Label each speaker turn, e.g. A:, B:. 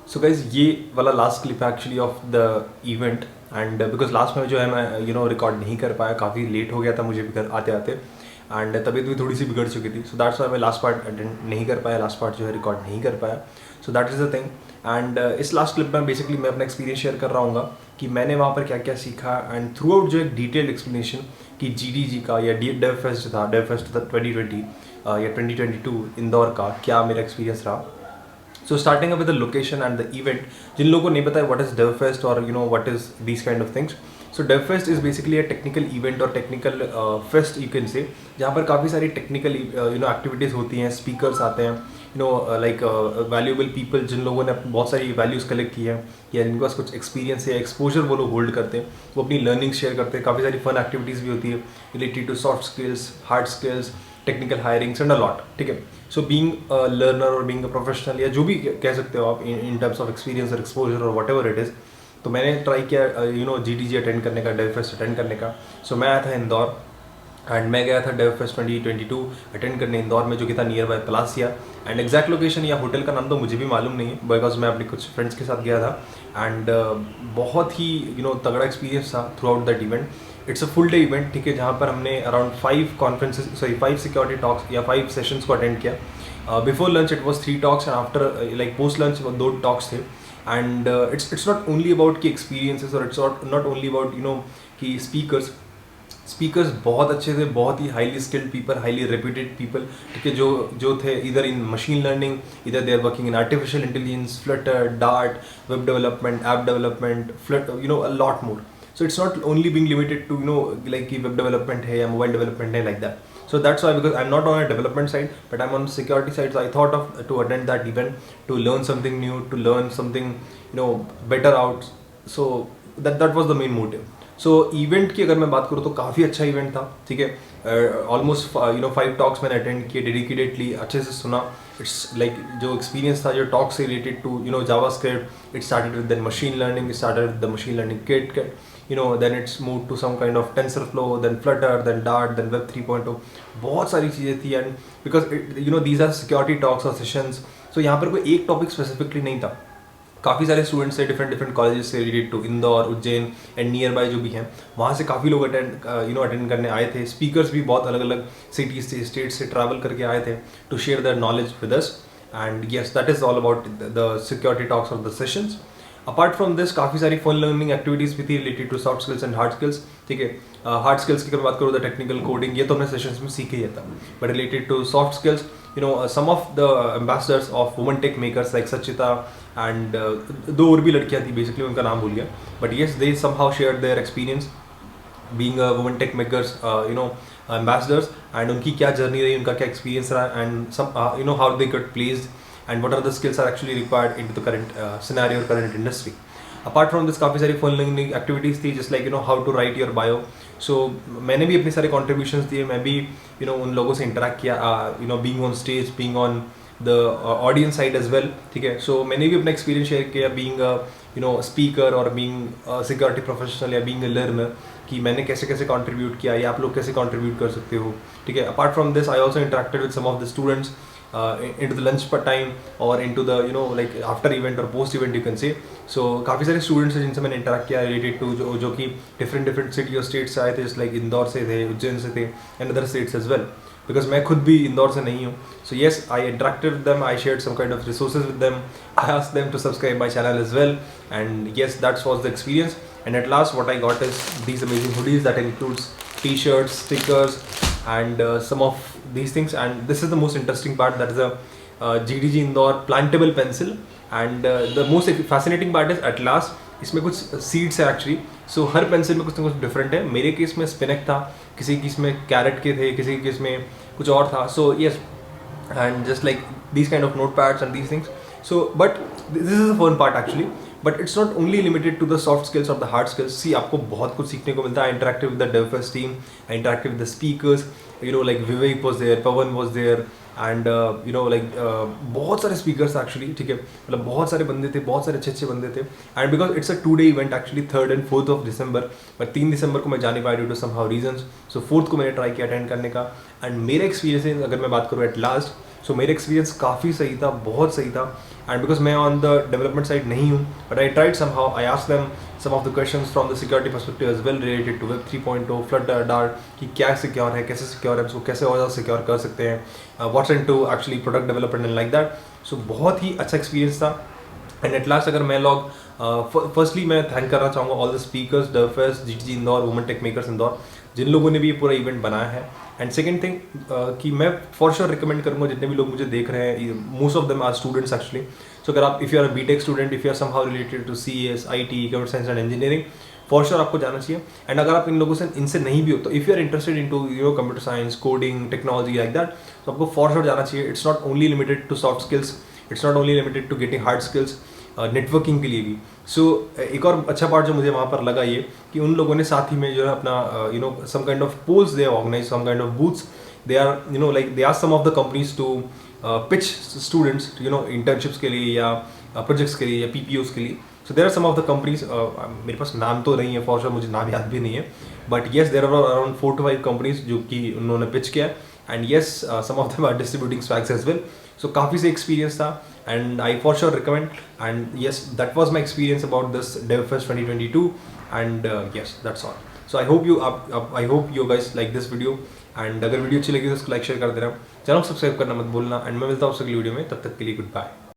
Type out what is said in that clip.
A: So guys ये वाला last clip है actually of the event and because last में जो है मैं रिकॉर्ड नहीं कर पाया, काफ़ी लेट हो गया था मुझे भी घर आते आते एंड तबीयत भी थोड़ी सी बिगड़ चुकी थी। सो दैट्स वाई मैं लास्ट पार्ट अटेंड नहीं कर पाया, लास्ट पार्ट जो है रिकॉर्ड नहीं कर पाया। So that is the thing. And इस लास्ट क्लिप में बेसिकली मैं अपना एक्सपीरियंस शेयर कर रहा हूँ कि मैंने वहाँ पर क्या क्या सीखा एंड थ्रू आउट जो एक डिटेल्ड एक्सप्लेनेशन कि GDG का या डेव फेस्ट था, डेव फेस्ट था 2020 या 2022 इंदौर का, क्या मेरा एक्सपीरियंस रहा। So starting up with the location and the event, जिन लोगों को नहीं पता है what is DevFest or what is these kind of things. So DevFest is basically a technical event or technical fest you can say, जहाँ पर काफ़ी सारी technical activities होती हैं, speakers आते हैं, like valuable people जिन लोगों ने बहुत सारी values collect की हैं या जिनके पास कुछ experience या exposure वो लोग hold करते हैं, वो अपनी learning share करते हैं। काफ़ी सारी fun activities भी होती है related to soft skills, hard skills, technical hirings and a lot. ठीक है, सो बीइंग अ लर्नर और बीइंग अ प्रोफेशनल या जो भी कह सकते हो आप इन टर्म्स ऑफ एक्सपीरियंस और एक्सपोजर और वट एवर इट इज़, तो मैंने ट्राई किया GDG अटेंड करने का, डेव फेस्ट अटेंड करने का। सो मैं आया था इंदौर एंड मैं गया था डेव फेस्ट 2022 अटेंड करने इंदौर में, जो कि था near by Palasia. And exact location या होटल का नाम तो मुझे भी मालूम नहीं है बिकॉज मैं अपने कुछ फ्रेंड्स के साथ गया था एंड बहुत ही तगड़ा एक्सपीरियंस था through out that event. It's a full day event, ठीक है, जहाँ पर हमने अराउंड 5 सिक्योरिटी टॉक्स या 5 सेशंस को अटेंड किया। Before lunch it was 3 talks and after like post lunch 2 talks थे। And it's not only about की एक्सपीरियंसेस और इट्स नॉट ओनली अबाउट कि स्पीकर्स बहुत अच्छे थे, बहुत ही highly skilled people, highly reputed people, ठीक है, जो थे इधर इन मशीन लर्निंग, इधर they are working in artificial intelligence, Flutter, Dart, web development, app development, a lot more. So it's not only being limited to like web development है या mobile development है like that. So that's why, because I'm not on a development side but I'm on security side, so I thought of to attend that event to learn something new, to learn something better out. So that was the main motive. So event की अगर मैं बात करूँ तो काफ़ी अच्छा event था, ठीक है। ऑलमोस्ट 5 टॉक्स मैंने अटेंड किए डेडिकेटेडली, अच्छे से सुना। इट्स लाइक जो एक्सपीरियंस था जो टॉक से related to JavaScript, it started with the machine learning, it started with the machine learning kit, then it's moved to some kind of TensorFlow, then Flutter, then Dart, then Web 3.0, बहुत सारी चीज़ें थी। And because these are security talks or sessions, so यहाँ पर कोई एक topic specifically नहीं था। काफ़ी सारे स्टूडेंट्स से डिफरेंट कॉलेजेस से related to Indore, Ujjain and nearby जो भी हैं, वहाँ से काफ़ी लोग अटेंड करने आए थे। स्पीकर्स भी बहुत अलग अलग सिटीज से, स्टेट से ट्रैवल करके आए थे to share their knowledge with us. And yes, that is all about the security talks of the sessions. Apart from this काफ़ी सारी फन लर्निंग एक्टिविटीज़ भी थी related to soft skills and hard skills, ठीक है। Hard skills की अगर बात करूँ तो टेक्निकल कोडिंग, ये तो हमने सेशंस में सीखे ही था, but related to soft skills some of the ambassadors of women tech makers like Sachita and 2 और भी लड़कियाँ थी, बेसिकली उनका नाम भूल गया, but yes, they somehow shared their experience being a women tech makers ambassadors, and उनकी क्या जर्नी रही, उनका क्या एक्सपीरियंस रहा, and some how they got placed and what are the skills are actually required into the current scenario or current industry. Apart from this काफ़ी सारी fun learning activities थी, just like how to write your bio. So मैंने भी अपने सारे contributions दिए, मैं भी उन लोगों से इंटरेक्ट किया, being on stage, being on the audience side as well, ठीक है। सो मैंने भी अपना एक्सपीरियंस शेयर किया बीइंग स्पीकर और बीइंग सिक्योरिटी प्रोफेशनल या बीइंग अ लर्नर, कि मैंने कैसे कैसे कंट्रीब्यूट किया या आप लोग कैसे कंट्रीब्यूट कर सकते हो, ठीक है। Apart from this I also interacted with some of the students into the lunch time or into the like after event or post event you can say. So काफ़ी सारे स्टूडेंट्स हैं जिनसे मैंने इंटरेक्ट किया रिलेटेड टू जो कि different city और state से आए थे, जस्ट लाइक इंदौर से थे, उज्जैन से थे and other states as well, because मैं खुद भी इंदौर से नहीं हूँ। So yes, I interacted with them, I shared some kind of resources with them, I asked them to subscribe my channel as well, and yes, that's was the experience. And at last what I got is these amazing hoodies that includes t-shirts, stickers and some of these things, and this is the most interesting part, that is a GDG Indore plantable pencil, and the most fascinating part is at last इसमें कुछ seeds है actually. सो हर pencil में कुछ ना कुछ different है। मेरे case में स्पिनक था, किसी केस में कैरेट के थे, किसी केस में कुछ और था। So yes, and just like these kind of notepads and these things. So but this is the fun part actually, but it's not only limited to the soft skills or the hard skills. See, आपको बहुत कुछ सीखने को मिलता है। I interacted with the DevFest team, I interacted with the speakers, like Vivek was there, Pawan was there, and बहुत सारे speakers actually, ठीक है, मतलब बहुत सारे बंदे थे, बहुत सारे अच्छे बंदे थे। and because it's a 2-day event actually, 3rd and 4th of December, but 3 दिसंबर को मैं जा नहीं पाया due to somehow reasons, so 4th को मैंने ट्राई किया अटेंड करने का। एंड मेरा एक्सपीरियंस अगर मैं बात करूँ एट लास्ट, सो मेरा एक्सपीरियंस काफ़ी सही था, बहुत सही था. एंड बिकॉज मैं ऑन द डेवलपमेंट साइड नहीं हूँ, but I tried somehow, I asked them some of the questions from the security perspective as well related to Web 3.0, Flood Dart, कि क्या सिक्योर है, कैसे सिक्योर है, उसको कैसे और ज़्यादा सिक्योर कर सकते हैं, what's into actually product development and like that. So बहुत ही अच्छा एक्सपीरियंस था. एंड एट लास्ट अगर मैं लॉग फर्स्टली मैं थैंक करना चाहूँगा all the speakers, DevFest, GTG Indore, women tech makers Indore, जिन लोगों ने भी ये पूरा इवेंट बनाया है. एंड सेकेंड थिंग कि मैं फॉर श्योर रिकमेंड करूँगा जितने भी लोग मुझे देख रहे हैं, most of them are students actually. So अगर आप if you are a BTech student, if you are somehow related to CS, IT, computer science and engineering, for sure आपको जाना चाहिए. एंड अगर आप इन लोगों से इनसे नहीं भी हो तो if you are interested in to computer science, coding, technology like that, तो आपको फॉर श्योर जाना चाहिए. It's not only limited to soft skills, it's not only limited to getting hard skills, networking के लिए भी. सो एक और अच्छा पार्ट जो मुझे वहाँ पर लगा ये कि उन लोगों ने साथ ही में जो है अपना some kind of polls they organize, some kind of booths. They are like they are some of the companies to pitch students internships के लिए या प्रोजेक्ट्स के लिए या पीपीओस के लिए. So there are some of the companies, मेरे पास नाम तो नहीं है फॉर श्योर, मुझे नाम याद भी नहीं है, but yes there are around 4 to 5 companies जो कि उन्होंने पिच किया. And yes some of them are distributing swags as well. So काफ़ी से एक्सपीरियंस था and I for sure recommend. And yes, that was my experience about this DevFest 2022. And yes, that's all. So I hope you guys like this video. And अगर video अच्छी लगी तो उसको like share कर देना, channel subscribe करना मत भूलना. एंड मैं मिलता हूँ आपसे अगली वीडियो में, तब तक के लिए गुड बाय.